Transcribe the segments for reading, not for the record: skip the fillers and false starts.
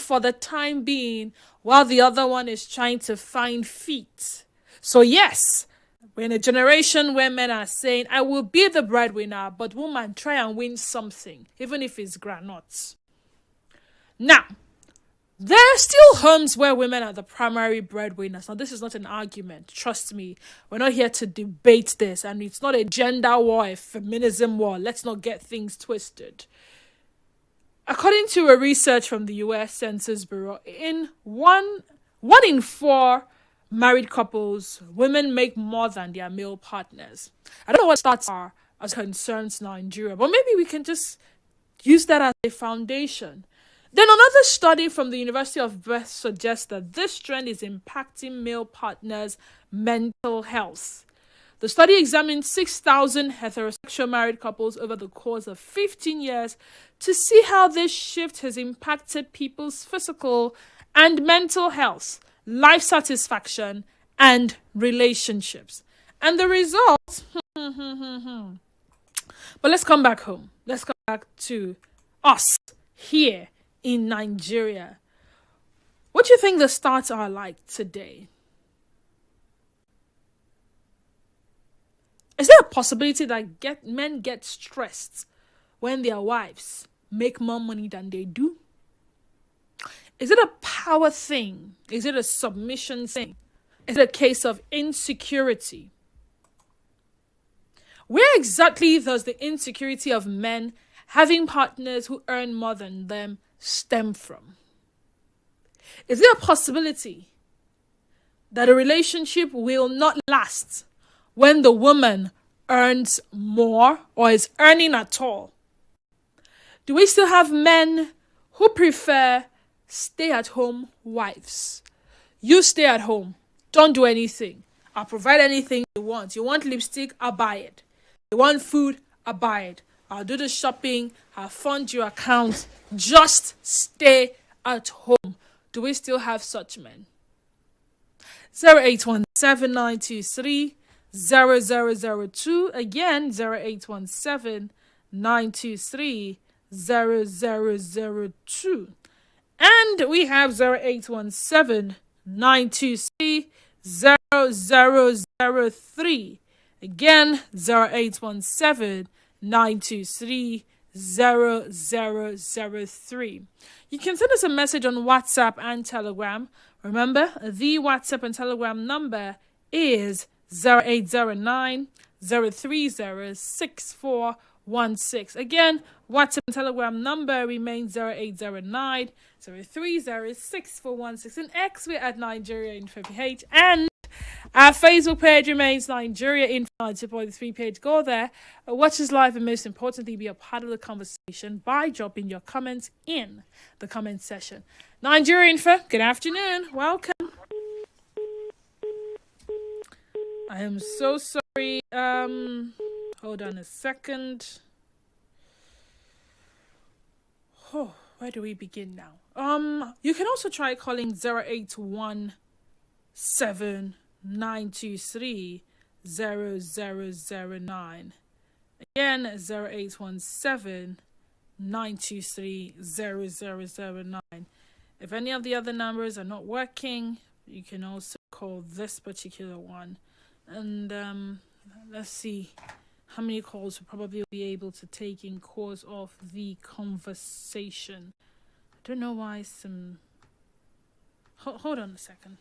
for the time being while the other one is trying to find feet. So yes, we're in a generation where men are saying, I will be the breadwinner, but woman, try and win something, even if it's granuts. Now, there are still homes where women are the primary breadwinners. Now, this is not an argument. Trust me. We're not here to debate this. And it's not a gender war, a feminism war. Let's not get things twisted. According to a research from the US Census Bureau, in one in four married couples, women make more than their male partners. I don't know what stats are as concerns Nigeria, but maybe we can just use that as a foundation. Then another study from the University of Breast suggests that this trend is impacting male partners' mental health. The study examined 6,000 heterosexual married couples over the course of 15 years to see how this shift has impacted people's physical and mental health, life satisfaction, and relationships. And the results... But let's come back home. Let's come back to us here in Nigeria. What do you think the stats are like today? Is there a possibility that men get stressed when their wives make more money than they do? Is it a power thing? Is it a submission thing? Is it a case of insecurity? Where exactly does the insecurity of men having partners who earn more than them stem from? Is there a possibility that a relationship will not last when the woman earns more or is earning at all? Do we still have men who prefer stay-at-home wives? You stay at home, don't do anything. I'll provide anything you want. You want lipstick, I'll buy it. You want food, I'll buy it. I'll do the shopping, I'll fund your account. Just stay at home. Do we still have such men? 0817-923-0002. Again, 0817-923-0002. And we have 0817-923-0003. Again, 0817-923-0003. You can send us a message on WhatsApp and Telegram. Remember, the WhatsApp and Telegram number is 0809-030-6416. Again, WhatsApp and Telegram number remains 0809-030-6416. And X, we're at Nigeria Info PH. And our Facebook page remains Nigeria Info 90.3 page. Go there, watch us live, and most importantly, be a part of the conversation by dropping your comments in the comment section. Nigeria Info, good afternoon. Welcome. I am so sorry. Hold on a second. Oh, where do we begin now? You can also try calling 0817-923-0009. Again, 0817-923-0009. If any of the other numbers are not working, you can also call this particular one. And let's see how many calls we'll probably be able to take in course of the conversation. I don't know why some... Hold on a second.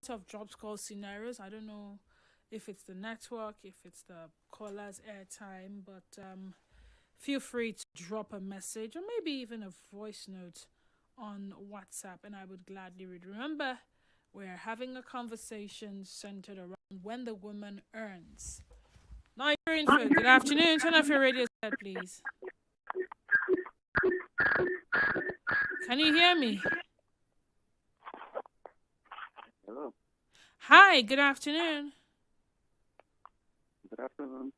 Of drops call scenarios. I don't know if it's the network, if it's the caller's airtime, but feel free to drop a message or maybe even a voice note on WhatsApp, and I would gladly read. Remember, we're having a conversation centered around when the woman earns. Nigerian food. Good afternoon. Turn off your radio set, please. Can you hear me? Hi, good afternoon. Good afternoon.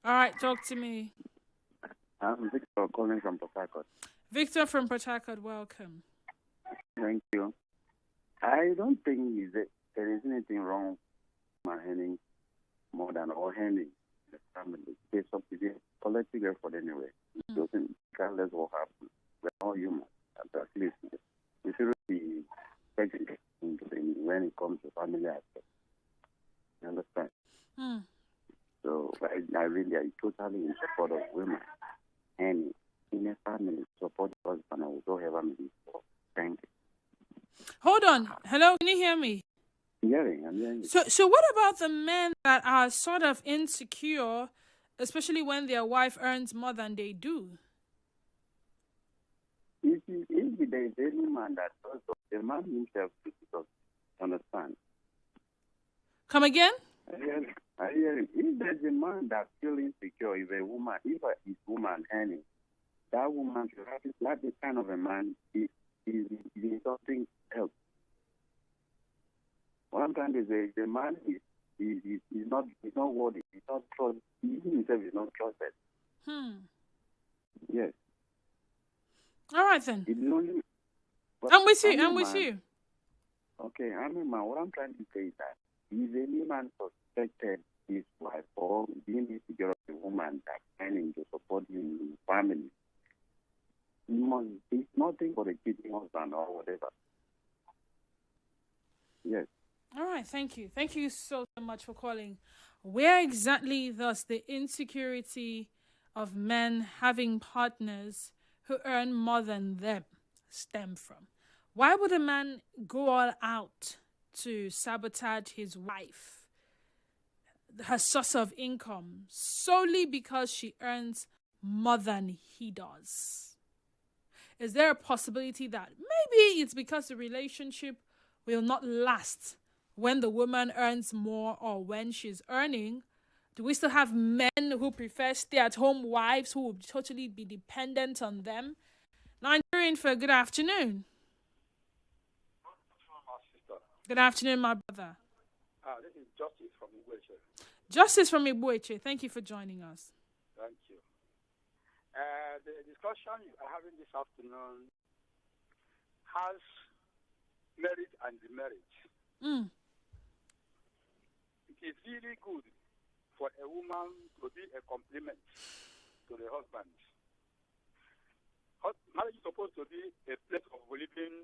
All right, talk to me. I'm Victor calling from Port Harcourt. Victor from Port Harcourt, welcome. Thank you. I don't think there is anything wrong with earning more than or earning the family. It's up to the collective effort anyway. Doesn't regardless what happens. We're all human. At least we should be taking into when it comes to family aspect. You understand? Hmm. So I totally in support of women and in a family support husband and whatever may be. Thank you. Hold on. Hello, can you hear me? I'm hearing you. So what about the men that are sort of insecure, especially when their wife earns more than they do? If there is any man that does the man himself to understand. Come again? I hear him. If there's a man that feels insecure, if a woman, if a is woman earning, that woman should have that this kind of a man is something else. What I'm trying to say is the man is not worthy, he's not trusted, he himself is not trusted. Yes. All right then. It's only, I'm with you. Okay, I'm a man. What I'm trying to say is that if any man suspected his wife or being insecure of a woman that's planning to support him in his family, it's nothing for the cheating husband or whatever. Yes. All right, thank you. Thank you so much for calling. Where exactly does the insecurity of men having partners who earn more than them stem from? Why would a man go all out to sabotage his wife, her source of income, solely because she earns more than he does? Is there a possibility that maybe it's because the relationship will not last when the woman earns more or when she's earning? Do we still have men who prefer stay-at-home wives who will totally be dependent on them? Nigerian for good afternoon. Good afternoon, my brother. This is Justice from Ibueche. Justice from Ibueche. Thank you for joining us. Thank you. The discussion you are having this afternoon has merit and demerit. It is really good for a woman to be a complement to the husband. Marriage is supposed to be a place of living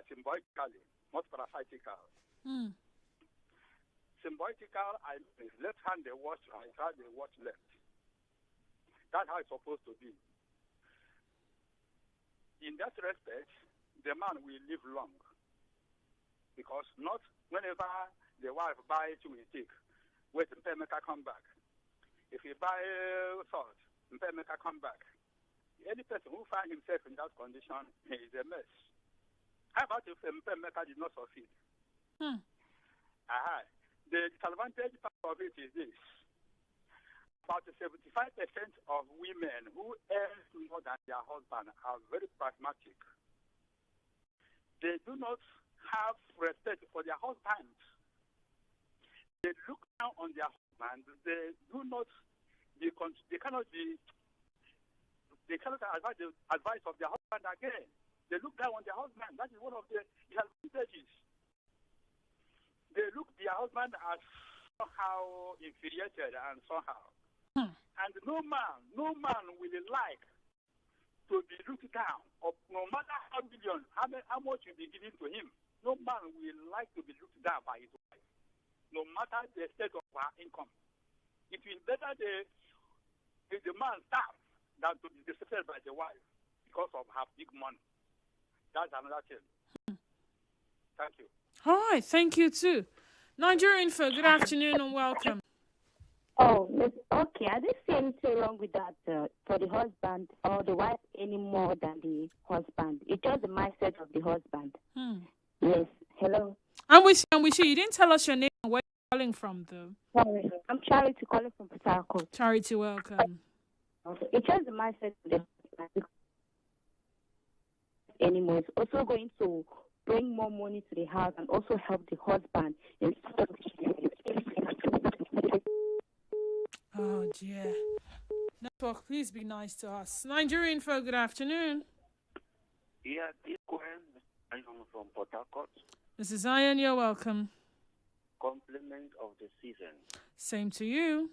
symbolically, not parasitical. Symbiotical, I mean, left hand they watch right, right they watch left. That's how it's supposed to be. In that respect, the man will live long. Because not whenever the wife buys you will take, wait until make her come back. If he buy salt, until make her come back. Any person who finds himself in that condition is a mess. How about if Mpemeka did not succeed? The disadvantage part of it is this. About 75% of women who earn more than their husband are very pragmatic. They do not have respect for their husbands. They look down on their husband. They cannot advise the advice of their husband again. They look down on their husband. That is one of the disadvantages. They look their husband as somehow infuriated and somehow. And no man will like to be looked down, or no matter how much you be given to him, no man will like to be looked down by his wife, no matter the state of her income. It will better the man starve than to be disrespected by the wife because of her big money. That's another thing. Thank you. All right, thank you too. Nigerian for good afternoon and welcome. Oh, okay. I didn't see anything wrong with that for the husband or the wife any more than the husband. It's just the mindset of the husband. Yes. Hello. I'm with you. You didn't tell us your name and where you're calling from, though. Sorry. I'm Charity calling from Port Harcourt. Charity, welcome. Okay. It's just the mindset of the husband anymore. It's also going to bring more money to the house and also help the husband instead of. Oh dear. Network, please be nice to us. Nigerian folk, good afternoon. Yeah, this one, I'm from Port Harcourt. Mrs. Zion, you're welcome. Compliment of the season. Same to you.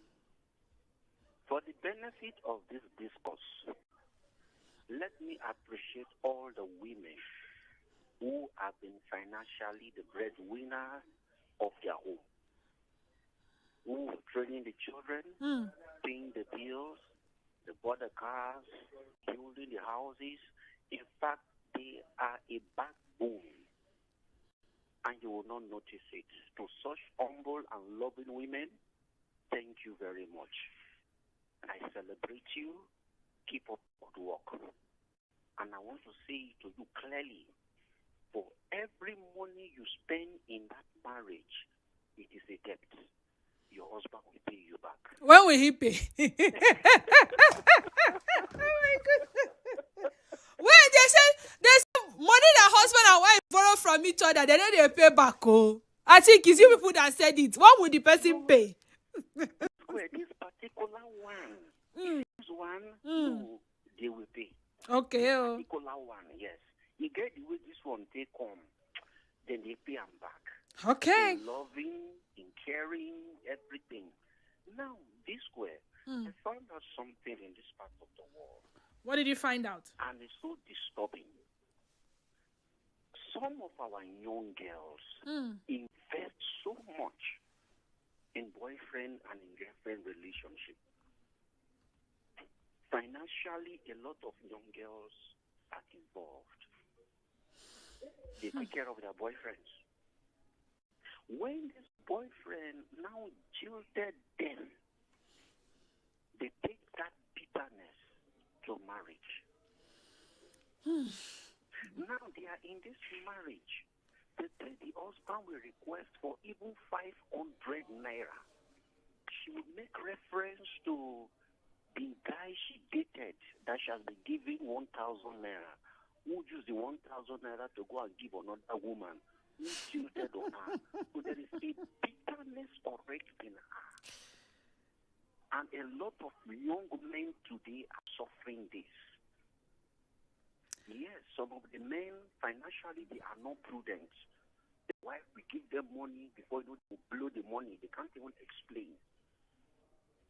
For the benefit of this discourse, let me appreciate all the women who have been financially the breadwinner of their home, who are training the children, paying the bills, they bought the cars, building the houses. In fact, they are a backbone, and you will not notice it. To such humble and loving women, thank you very much. And I celebrate you. Keep up good work. And I want to say to you clearly, for every money you spend in that marriage, it is a debt. Your husband will pay you back. When will he pay? Oh my goodness. Wait, there's money that husband and wife borrow from each other, then they pay back. Oh, I think it's you people that said it. What would the person pay? This particular one, this one, they will pay. Okay. This particular one, yes. You get the way this one take home, then they pay them back. Okay. In loving, in caring, everything. Now, this way, I found out something in this part of the world. What did you find out? And it's so disturbing. Some of our young girls invest so much in boyfriend and in girlfriend relationship. Financially, a lot of young girls are involved. They take care of their boyfriends. When this boyfriend now jilted them, they take that bitterness to marriage. Now they are in this marriage. The husband will request for even 500 naira. She will make reference to the guy she dated that she has been giving 1,000 naira. Who used the 1,000 naira to go and give another woman who tilted on her. So there is a bitterness already in her. And a lot of young men today are suffering this. Yes, some of the men, financially, they are not prudent. The wife will give them money before they blow the money. They can't even explain.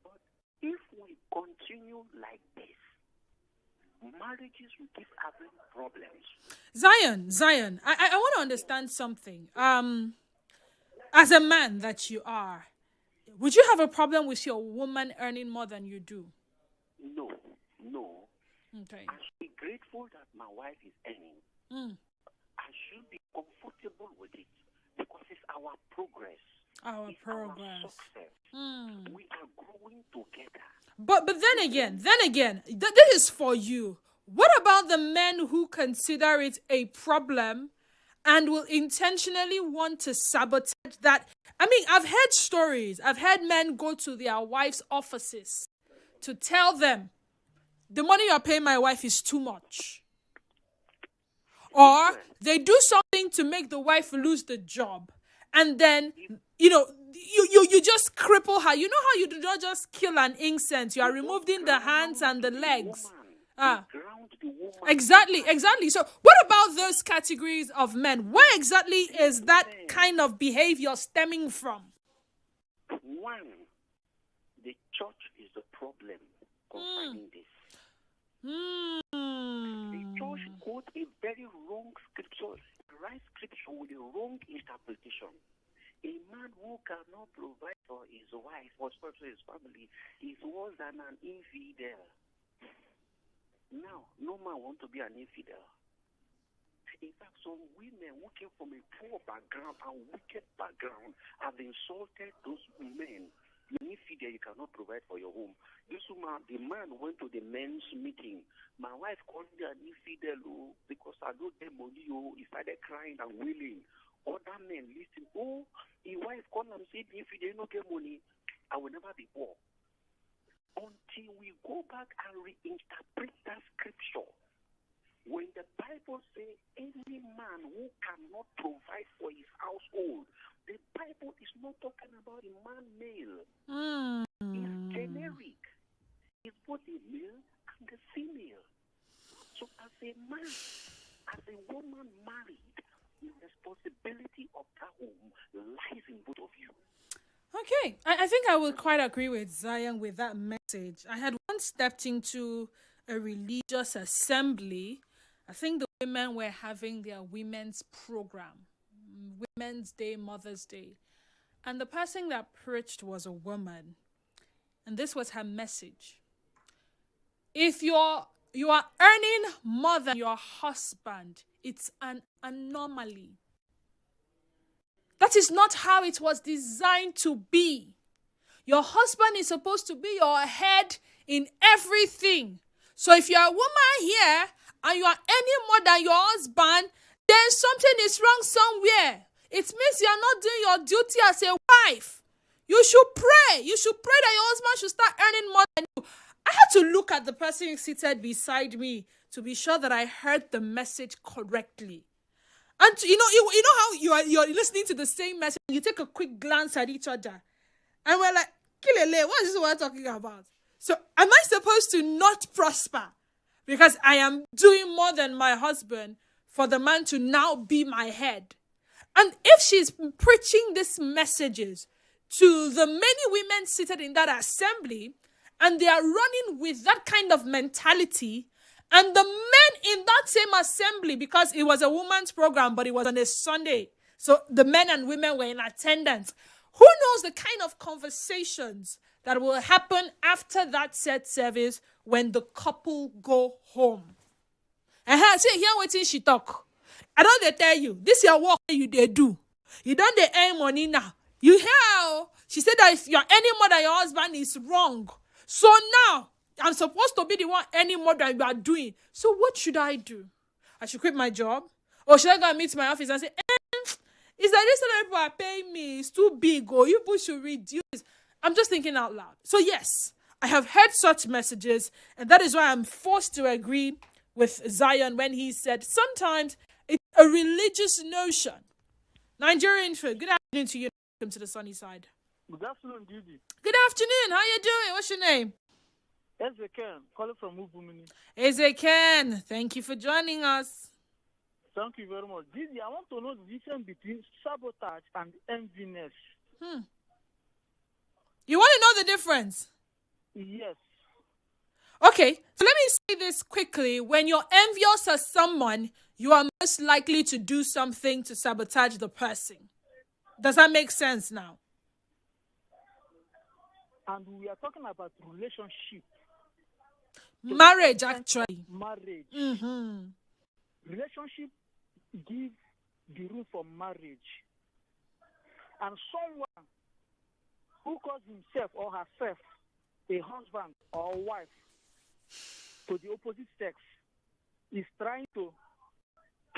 But if we continue like this, marriages will keep having problems. Zion, I want to understand something. As a man that you are, would you have a problem with your woman earning more than you do? No. Okay. I should be grateful that my wife is earning. I should be comfortable with it because it's our progress. Our progress. Our success. We are growing together. But then again, this is for you. What about the men who consider it a problem and will intentionally want to sabotage that? I mean, I've heard stories. I've heard men go to their wives' offices to tell them, the money you're paying my wife is too much. Or they do something to make the wife lose the job. And then, you just cripple her. You know how you do not just kill an incense. You are removing the hands and the legs. Exactly. So what about those categories of men? Where exactly is that kind of behavior stemming from? One, the church is the problem concerning this. The church quote a very wrong scripture, right scripture with a wrong interpretation. A man who cannot provide for his wife or especially his family is worse than an infidel. Now, no man wants to be an infidel. In fact, some women who came from a poor background and wicked background have insulted those men. You're an infidel, you cannot provide for your home. This woman, the man went to the men's meeting. My wife called me an infidel because I don't get money. He started crying and wailing. Other men listen. His wife called and said, if you don't get money, I will never be poor. Until we go back and reinterpret that scripture. When the Bible says any man who cannot provide for his household, the Bible is not talking about a man male. It's generic. It's both a male and a female. So as a man, as a woman married, the responsibility of that home lies in both of you. Okay, I think I would quite agree with Zion with that message. I had once stepped into a religious assembly. I think the women were having their women's program, Women's Day, Mother's Day. And the person that preached was a woman. And this was her message. If you are earning more than your husband, it's an anomaly. That is not how it was designed to be. Your husband is supposed to be your head in everything. So if you're a woman here and you are earning more than your husband, then something is wrong somewhere. It means you are not doing your duty as a wife. You should pray. You should pray that your husband should start earning more than you. I had to look at the person seated beside me to be sure that I heard the message correctly. And you know how you're listening to the same message, and you take a quick glance at each other, and we're like, Kilele, what is this we're talking about? So am I supposed to not prosper because I am doing more than my husband for the man to now be my head? And if she's preaching these messages to the many women seated in that assembly, and they are running with that kind of mentality, and the men in that same assembly, because it was a woman's program, but it was on a Sunday, so the men and women were in attendance. Who knows the kind of conversations that will happen after that said service when the couple go home? See, here waiting she talk. I don't tell you, this is your work you they do. You don't they earn money now. You hear? She said that if you're earning more than your husband is wrong. So now, I'm supposed to be the one earning more than you are doing. So what should I do? I should quit my job? Or should I go and meet my office and say, is that this that people are paying me? It's too big, or you people should reduce. I'm just thinking out loud. So yes, I have heard such messages, and that is why I'm forced to agree with Zion when he said sometimes it's a religious notion. Nigerian food. Good afternoon to you. Welcome to the sunny side. Good afternoon, Didi. Good afternoon. How you doing? What's your name? Ezekiel, calling from Ubumini. Ezekiel, thank you for joining us. Thank you very much. Didi, I want to know the difference between sabotage and enviness. You want to know the difference? Yes. Okay, so let me say this quickly. When you're envious of someone, you are most likely to do something to sabotage the person. Does that make sense now? And we are talking about relationship. Marriage, actually. Marriage. Relationship gives the room for marriage. And someone who calls himself or herself a husband or wife to the opposite sex is trying to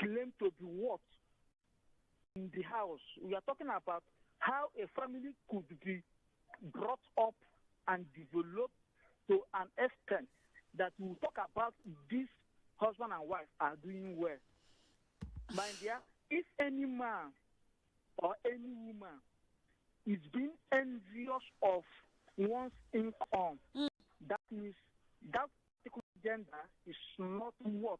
claim to be what in the house. We are talking about how a family could be brought up and developed to an extent that we will talk about this husband and wife are doing well. My dear, if any man or any woman is being envious of one's income, that means that particular gender is not what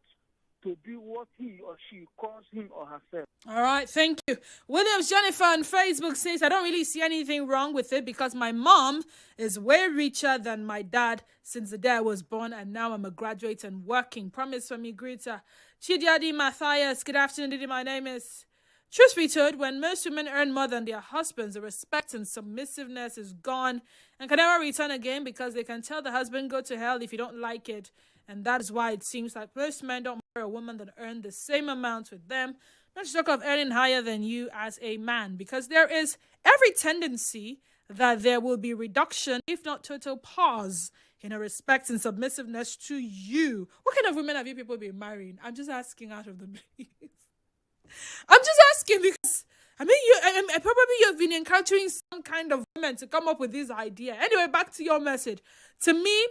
to be what he or she calls him or herself. All right, thank you. Williams Jennifer on Facebook says, I don't really see anything wrong with it because my mom is way richer than my dad since the day I was born, and now I'm a graduate and working. Promise from me, Greta. Chidiadi Matthias, good afternoon, Didi. My name is... Truth be told, when most women earn more than their husbands, the respect and submissiveness is gone and can never return again because they can tell the husband, go to hell if you don't like it. And that is why it seems like most men don't marry a woman that earn the same amount with them. Not to talk of earning higher than you as a man, because there is every tendency that there will be reduction, if not total pause, in a respect and submissiveness to you. What kind of women have you people been marrying? I'm just asking out of the blue. I'm just asking because, I mean, probably you've been encountering some kind of women to come up with this idea. Anyway, back to your message. To me,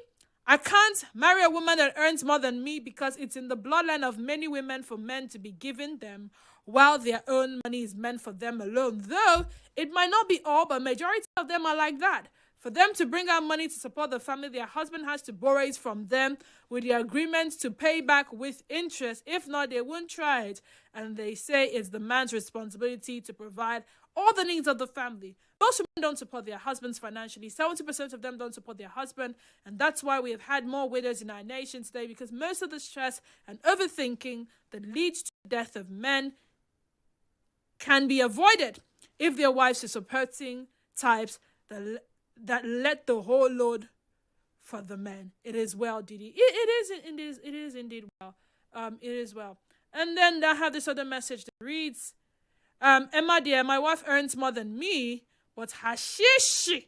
I can't marry a woman that earns more than me because it's in the bloodline of many women for men to be given them while their own money is meant for them alone. Though it might not be all, but majority of them are like that. For them to bring out money to support the family, their husband has to borrow it from them with the agreement to pay back with interest. If not, they won't try it. And they say it's the man's responsibility to provide all the needs of the family. Most women don't support their husbands financially. 70% of them don't support their husband. And that's why we have had more widows in our nation today, because most of the stress and overthinking that leads to the death of men can be avoided if their wives are supporting types that let the whole load for the men. It is well, Didi. It is indeed well. It is well. And then I have this other message that reads, Emma dear, my wife earns more than me, but her shishi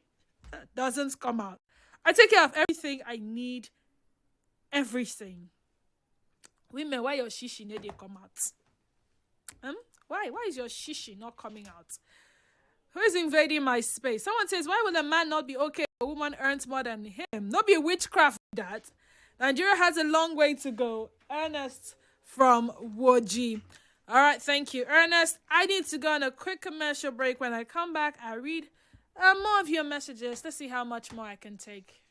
doesn't come out. I take care of everything I need. Everything. Women, why your shishi need to come out? Why? Why is your shishi not coming out? Who is invading my space? Someone says, why will a man not be okay if a woman earns more than him? Not be witchcraft, that. Nigeria has a long way to go. Ernest from Woji. All right, thank you, Ernest. I need to go on a quick commercial break. When I come back, I read more of your messages. Let's see how much more I can take.